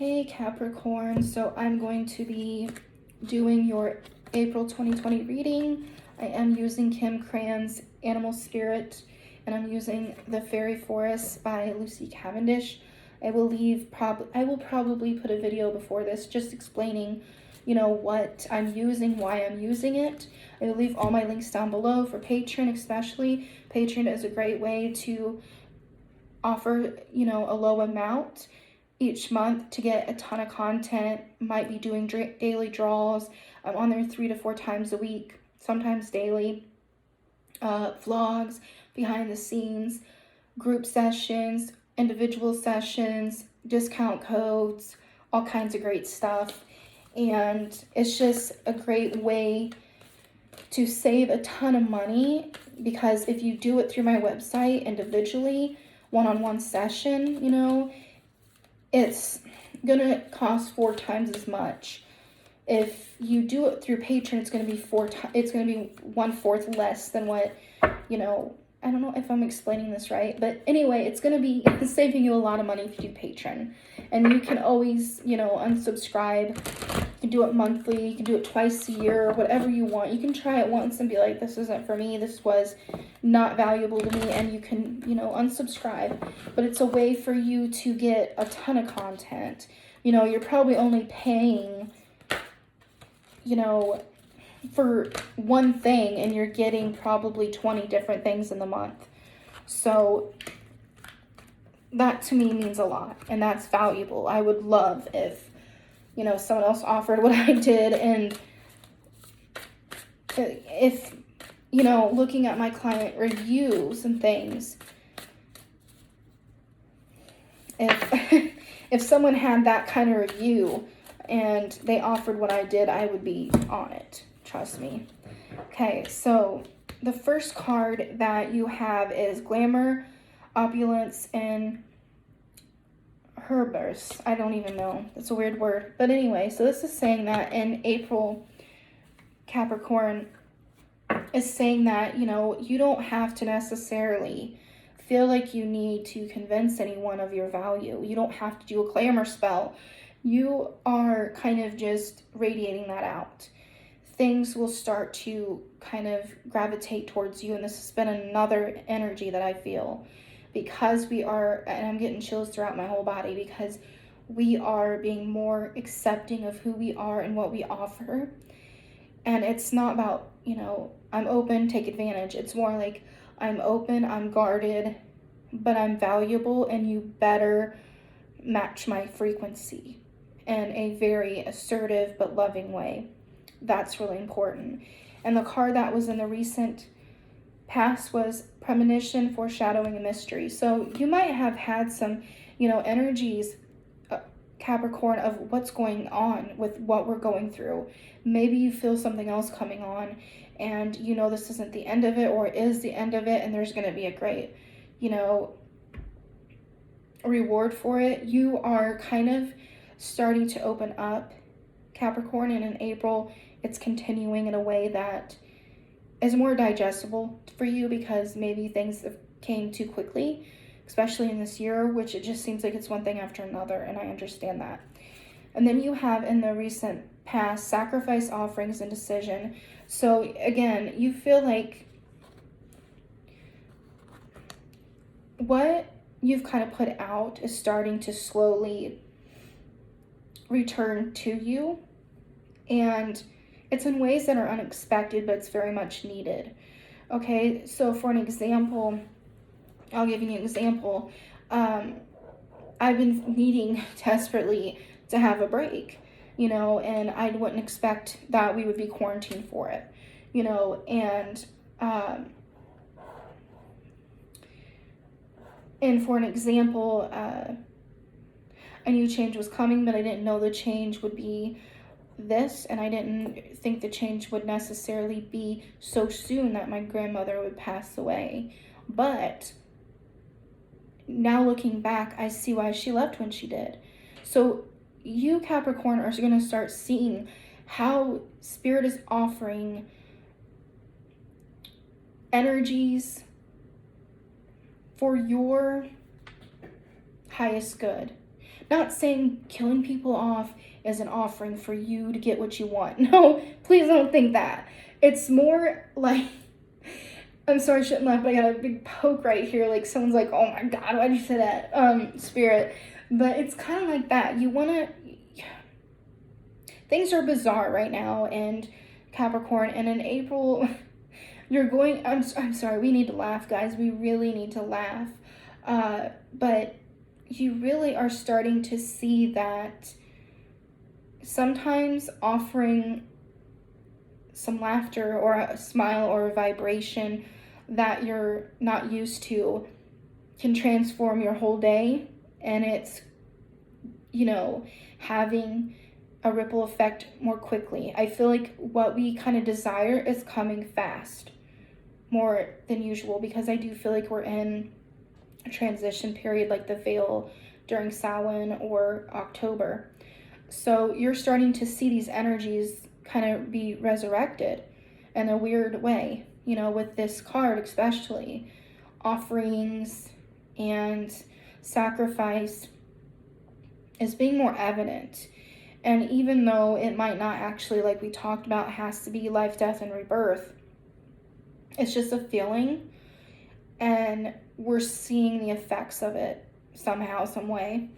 Hey Capricorn, so I'm going to be doing your April 2020 reading. I am using Kim Cran's Animal Spirit, and I'm using The Fairy Forest by Lucy Cavendish. I will probably put a video before this just explaining, what I'm using, why I'm using it. I will leave all my links down below for Patreon especially. Patreon is a great way to offer, a low amount each month to get a ton of content. Might be doing daily draws. I'm on there 3 to 4 times a week, sometimes daily. Vlogs, behind the scenes, group sessions, individual sessions, discount codes, all kinds of great stuff. And it's just a great way to save a ton of money, because if you do it through my website individually, one-on-one session, it's gonna cost 4 times as much. If you do it through Patreon, it's gonna be 1/4 less than what, I don't know if I'm explaining this right, but anyway, it's gonna be saving you a lot of money if you do Patreon. And you can always, unsubscribe. You can do it monthly, you can do it twice a year, whatever you want. You can try it once and be like, this isn't for me, this was not valuable to me, and you can, unsubscribe. But it's a way for you to get a ton of content. You're probably only paying, for one thing, and you're getting probably 20 different things in the month. So that to me means a lot, and that's valuable. I would love if, someone else offered what I did, and if, looking at my client reviews and things, if if someone had that kind of review and they offered what I did, I would be on it. Trust me. Okay, so the first card that you have is Glamour, Opulence, and Herbers. I don't even know. It's a weird word. But anyway, so this is saying that in April, Capricorn is saying that, you don't have to necessarily feel like you need to convince anyone of your value. You don't have to do a glamour spell. You are kind of just radiating that out. Things will start to kind of gravitate towards you, and this has been another energy that I feel, because we are, and I'm getting chills throughout my whole body, because we are being more accepting of who we are and what we offer. And it's not about, I'm open, take advantage. It's more like, I'm open, I'm guarded, but I'm valuable, and you better match my frequency in a very assertive but loving way. That's really important. And the card that was in the recent past was Premonition, Foreshadowing, and Mystery. So you might have had some, energies, Capricorn, of what's going on with what we're going through. Maybe you feel something else coming on, and this isn't the end of it, or it is the end of it, and there's going to be a great, reward for it. You are kind of starting to open up, Capricorn, and in April, it's continuing in a way that is more digestible for you, because maybe things have came too quickly, especially in this year, which it just seems like it's one thing after another, and I understand that. And then you have in the recent past Sacrifice, Offerings, and Decision. So again, you feel like what you've kind of put out is starting to slowly return to you, and it's in ways that are unexpected, but it's very much needed. Okay, so for an example, I'll give you an example. I've been needing desperately to have a break, and I wouldn't expect that we would be quarantined for it, and for an example, I knew change was coming, but I didn't know the change would be this, and I didn't think the change would necessarily be so soon that my grandmother would pass away. But now looking back, I see why she left when she did. So you, Capricorn, are going to start seeing how Spirit is offering energies for your highest good. Not saying killing people off is an offering for you to get what you want. No, please don't think that. It's more like, I'm sorry I shouldn't laugh, but I got a big poke right here. Like someone's like, oh my God, why'd you say that? Spirit. But it's kind of like that. You want to, things are bizarre right now, and Capricorn, and in April, you're going, I'm sorry, we need to laugh, guys. We really need to laugh. But you really are starting to see that sometimes offering some laughter or a smile or a vibration that you're not used to can transform your whole day, and it's, having a ripple effect more quickly. I feel like what we kind of desire is coming fast, more than usual, because I do feel like we're in a transition period, like the veil during Samhain or October. So you're starting to see these energies kind of be resurrected in a weird way, with this card especially. Offerings and sacrifice is being more evident. And even though it might not actually, like we talked about, has to be life, death, and rebirth, it's just a feeling. And we're seeing the effects of it somehow, some way.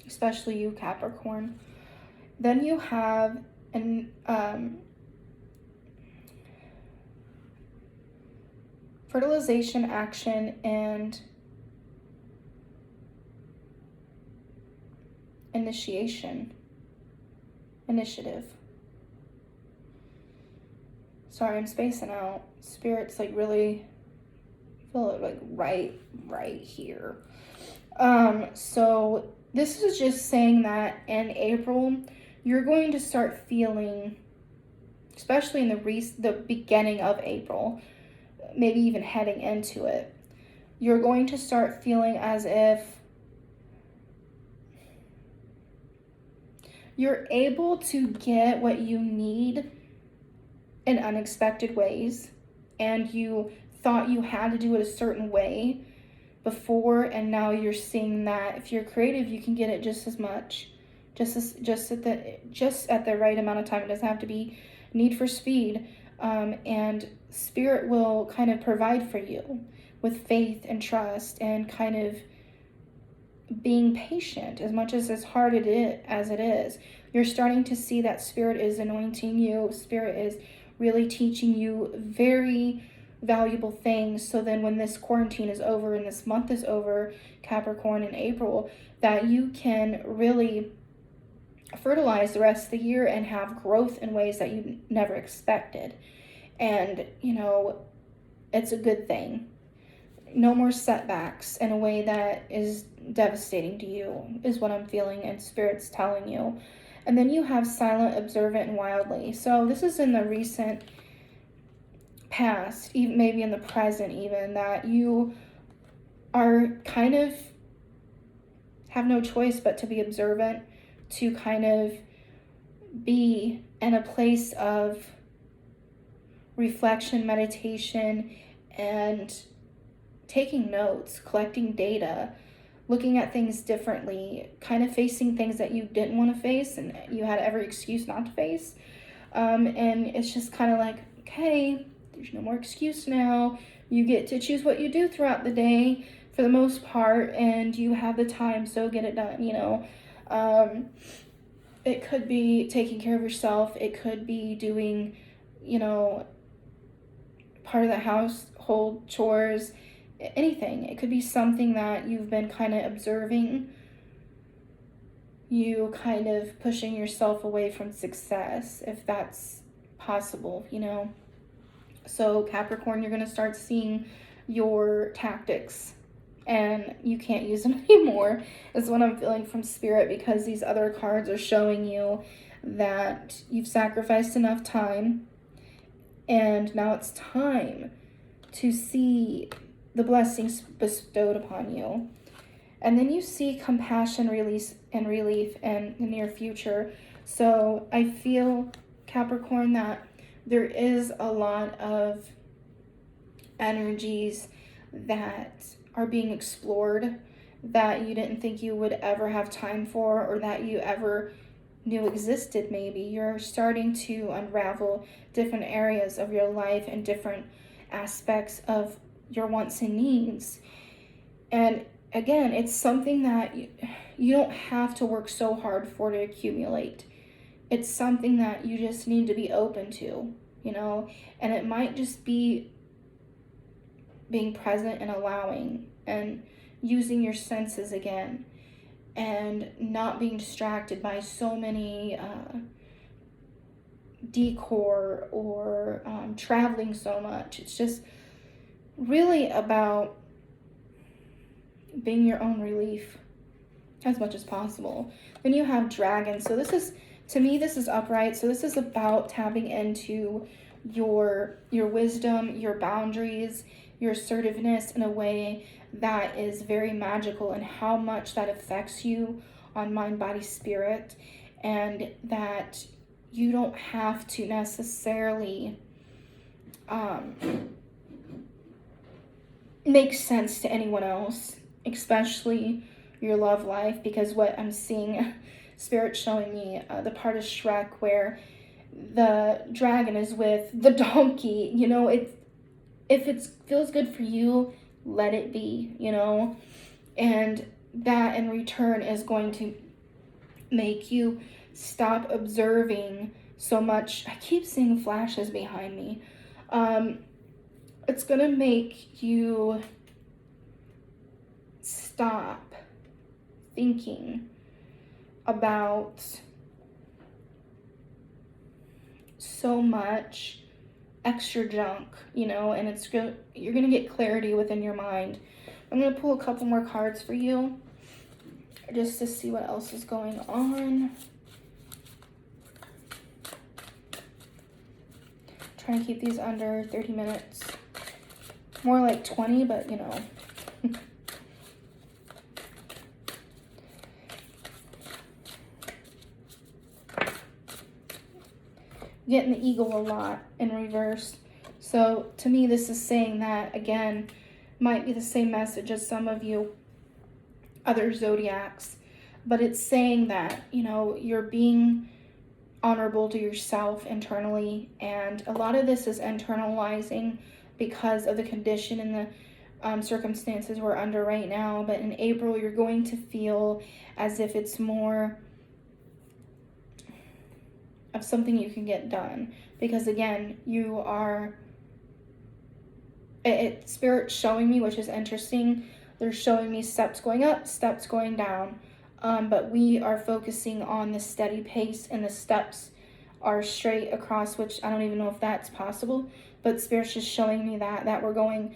Especially you, Capricorn. Then you have an fertilization, action, and initiative. Sorry, I'm spacing out. Spirit's like really, I feel it like right here. So this is just saying that in April, you're going to start feeling, especially in the beginning of April, maybe even heading into it, you're going to start feeling as if you're able to get what you need in unexpected ways, and you thought you had to do it a certain way before, and now you're seeing that if you're creative, you can get it just as much, just at the right amount of time. It doesn't have to be need for speed, and Spirit will kind of provide for you with faith and trust and kind of being patient, as much as hard as it is. You're starting to see that Spirit is anointing you. Spirit is really teaching you very valuable things. So then when this quarantine is over and this month is over, Capricorn, in April, that you can really fertilize the rest of the year and have growth in ways that you never expected. And, it's a good thing. No more setbacks in a way that is devastating to you, is what I'm feeling, and Spirit's telling you. And then you have silent, observant, and wildly. So this is in the recent past, even maybe in the present even, that you are kind of have no choice but to be observant, to kind of be in a place of reflection, meditation, and taking notes, collecting data, looking at things differently, kind of facing things that you didn't want to face and you had every excuse not to face. And it's just kind of like, okay, there's no more excuse now. You get to choose what you do throughout the day for the most part, and you have the time, so get it done, It could be taking care of yourself. It could be doing, part of the household chores, anything. It could be something that you've been kind of observing, you kind of pushing yourself away from success, if that's possible, So Capricorn, you're going to start seeing your tactics, and you can't use them anymore, is what I'm feeling from Spirit, because these other cards are showing you that you've sacrificed enough time, and now it's time to see the blessings bestowed upon you. And then you see compassion, release, and relief in the near future. So I feel, Capricorn, that there is a lot of energies that are being explored that you didn't think you would ever have time for, or that you ever knew existed. Maybe you're starting to unravel different areas of your life and different aspects of your wants and needs. And again, it's something that you don't have to work so hard for to accumulate. It's something that you just need to be open to, you know, and it might just be being present and allowing and using your senses again, and not being distracted by so many decor or traveling so much. It's just really about being your own relief as much as possible. Then you have dragon. So this is, to me, this is upright. So this is about tapping into your wisdom, your boundaries, your assertiveness in a way that is very magical, and how much that affects you on mind, body, spirit, and that you don't have to necessarily make sense to anyone else, especially your love life, because what I'm seeing, Spirit showing me the part of Shrek where the dragon is with the donkey. You know, if it feels good for you, let it be, you know, and that in return is going to make you stop observing so much. I keep seeing flashes behind me. It's gonna make you stop thinking about so much extra junk, you know, and you're gonna get clarity within your mind. I'm gonna pull a couple more cards for you just to see what else is going on. Trying to keep these under 30 minutes. More like 20, but you know. Getting the eagle a lot in reverse. So to me, this is saying that, again, might be the same message as some of you other zodiacs, but it's saying that, you know, you're being honorable to yourself internally, and a lot of this is internalizing because of the condition and the circumstances we're under right now. But in April, you're going to feel as if it's more of something you can get done, because again, you are Spirit showing me, which is interesting. They're showing me steps going up, steps going down, but we are focusing on the steady pace, and the steps are straight across, which I don't even know if that's possible, but Spirit's just showing me that we're going,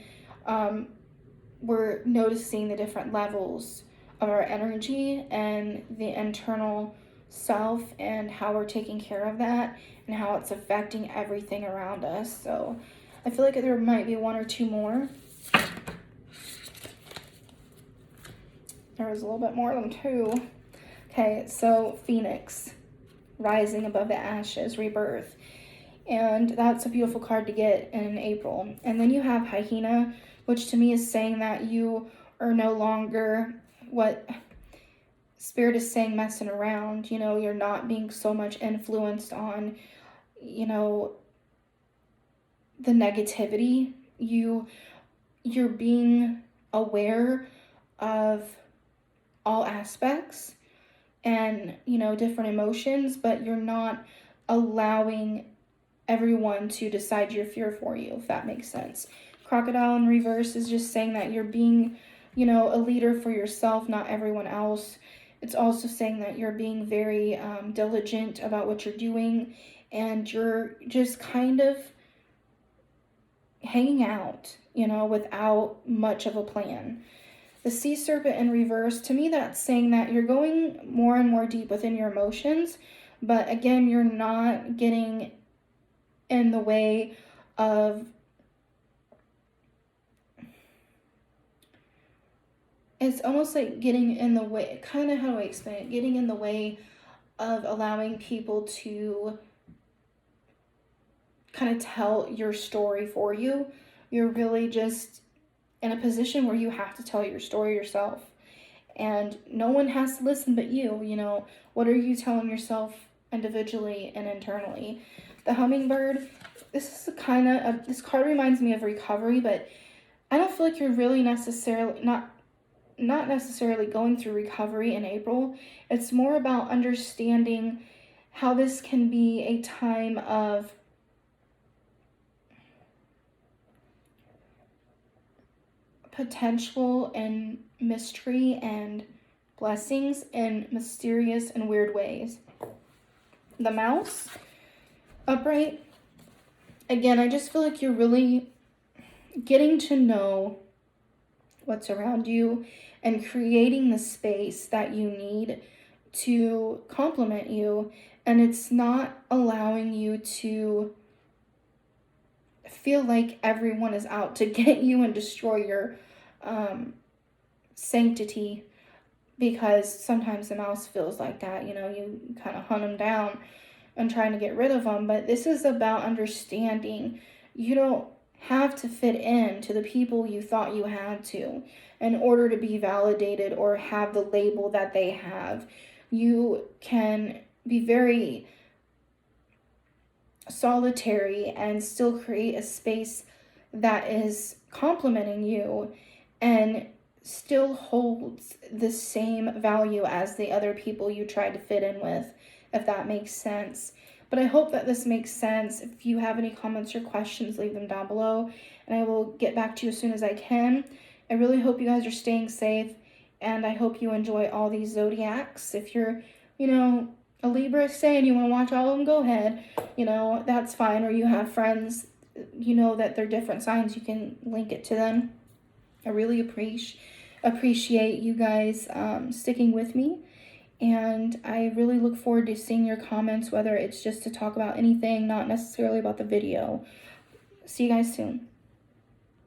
we're noticing the different levels of our energy and the internal self, and how we're taking care of that, and how it's affecting everything around us. So I feel like there might be one or two more. There was a little bit more of them too. Okay, so Phoenix, rising above the ashes, rebirth. And that's a beautiful card to get in April. And then you have hyena, which to me is saying that you are no longer, what Spirit is saying, messing around. You know, you're not being so much influenced on, you know, the negativity. You're being aware of all aspects and, you know, different emotions, but you're not allowing everyone to decide your fear for you, if that makes sense. Crocodile in reverse is just saying that you're being, you know, a leader for yourself, not everyone else. It's also saying that you're being very diligent about what you're doing, and you're just kind of hanging out, you know, without much of a plan. The sea serpent in reverse, to me, that's saying that you're going more and more deep within your emotions, but again, you're not getting in the way of, it's almost like getting in the way, kind of, how do I explain it? Getting in the way of allowing people to kind of tell your story for you. You're really just in a position where you have to tell your story yourself. And no one has to listen but you. You know, what are you telling yourself individually and internally? The hummingbird, this is this card reminds me of recovery, but I don't feel like you're really necessarily not necessarily going through recovery in April. It's more about understanding how this can be a time of potential and mystery and blessings in mysterious and weird ways. The mouse upright, again, I just feel like you're really getting to know what's around you and creating the space that you need to complement you, and it's not allowing you to feel like everyone is out to get you and destroy your sanctity, because sometimes the mouse feels like that. You know, you kind of hunt them down and trying to get rid of them. But this is about understanding you don't have to fit in to the people you thought you had to in order to be validated or have the label that they have. You can be very solitary and still create a space that is complementing you and still holds the same value as the other people you tried to fit in with, if that makes sense. But I hope that this makes sense. If you have any comments or questions, leave them down below, and I will get back to you as soon as I can. I really hope you guys are staying safe, and I hope you enjoy all these zodiacs. If you're, a Libra, say, and you want to watch all of them, go ahead. That's fine. Or you have friends, that they're different signs, you can link it to them. I really appreciate you guys sticking with me, and I really look forward to seeing your comments, whether it's just to talk about anything, not necessarily about the video. See you guys soon.